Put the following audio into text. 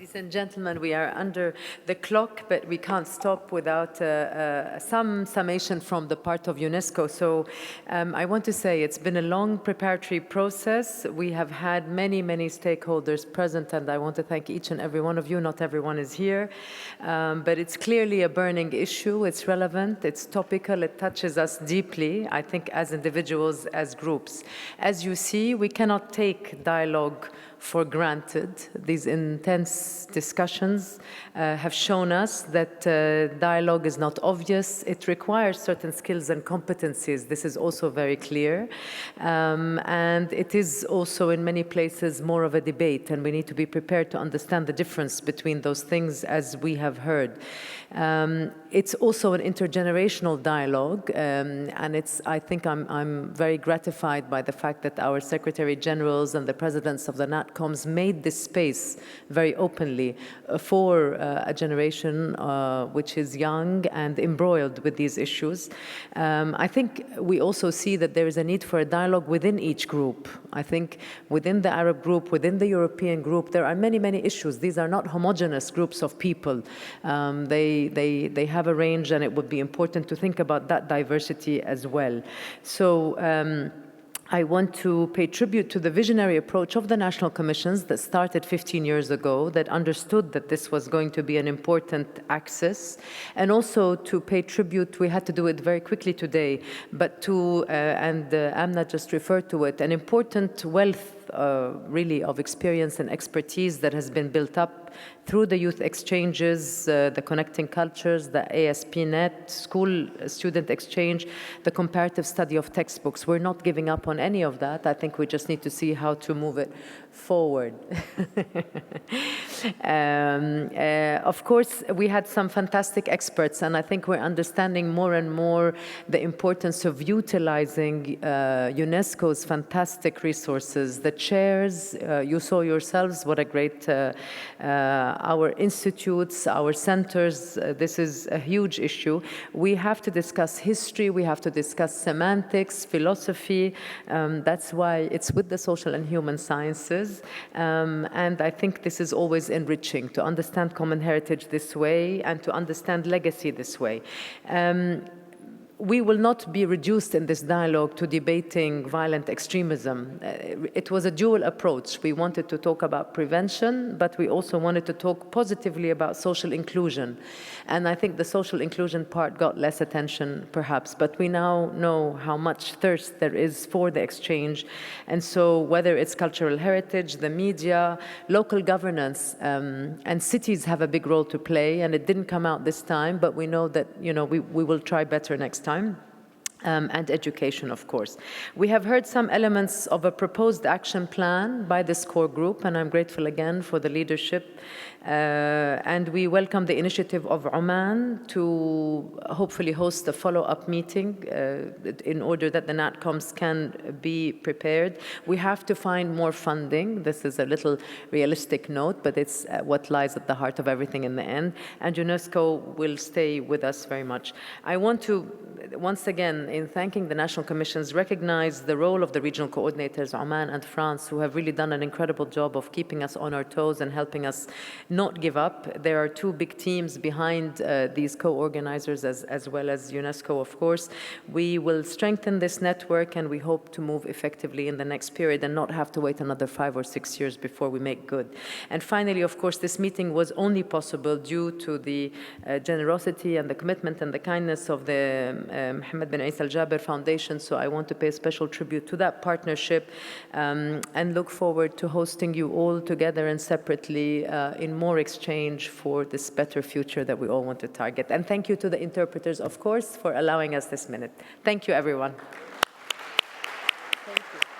Ladies and gentlemen, we are under the clock, but we can't stop without some summation from the part of UNESCO. So I want to say it's been a long preparatory process. We have had many, many stakeholders present, and I want to thank each and every one of you. Not everyone is here, but it's clearly a burning issue. It's relevant, it's topical, it touches us deeply, I think, as individuals, as groups. As you see, we cannot take dialogue for granted. These intense discussions have shown us that dialogue is not obvious. It requires certain skills and competencies. This is also very clear. And it is also in many places more of a debate, and we need to be prepared to understand the difference between those things, as we have heard. It's also an intergenerational dialogue, and I think I'm very gratified by the fact that our Secretary Generals and the presidents of the NatComs made this space very openly for a generation which is young and embroiled with these issues. I think we also see that there is a need for a dialogue within each group. I think within the Arab group, within the European group, there are many, many issues. These are not homogeneous groups of people. They have a range, and it would be important to think about that diversity as well. So I want to pay tribute to the visionary approach of the national commissions that started 15 years ago, that understood that this was going to be an important axis, and also to pay tribute, we had to do it very quickly today, but to, and Amna just referred to it, an important wealth really of experience and expertise that has been built up through the youth exchanges, the connecting cultures, the ASP.NET, school student exchange, the comparative study of textbooks. We're not giving up on any of that. I think we just need to see how to move it forward. Of course, we had some fantastic experts, and I think we're understanding more and more the importance of utilizing UNESCO's fantastic resources. The chairs, you saw yourselves what a great our institutes, our centers, this is a huge issue. We have to discuss history, we have to discuss semantics, philosophy. That's why it's with the social and human sciences. And I think this is always enriching, to understand common heritage this way and to understand legacy this way. We will not be reduced in this dialogue to debating violent extremism. It was a dual approach. We wanted to talk about prevention, but we also wanted to talk positively about social inclusion. And I think the social inclusion part got less attention, perhaps, but we now know how much thirst there is for the exchange. And so whether it's cultural heritage, the media, local governance, and cities have a big role to play, and it didn't come out this time, but we know that, you know, we will try better next time. And education, of course. We have heard some elements of a proposed action plan by this core group, and I'm grateful again for the leadership. And we welcome the initiative of Oman to hopefully host a follow-up meeting in order that the NatComs can be prepared. We have to find more funding. This is a little realistic note, but it's what lies at the heart of everything in the end. And UNESCO will stay with us very much. I want to, once again, in thanking the national commissions, recognize the role of the regional coordinators, Oman and France, who have really done an incredible job of keeping us on our toes and helping us not give up. There are two big teams behind these co-organizers, as well as UNESCO, of course. We will strengthen this network, and we hope to move effectively in the next period and not have to wait another 5 or 6 years before we make good. And finally, of course, this meeting was only possible due to the generosity and the commitment and the kindness of the Mohammed bin Isa Al-Jaber Foundation. So I want to pay a special tribute to that partnership and look forward to hosting you all together and separately in more exchange for this better future that we all want to target. And thank you to the interpreters, of course, for allowing us this minute. Thank you, everyone. Thank you.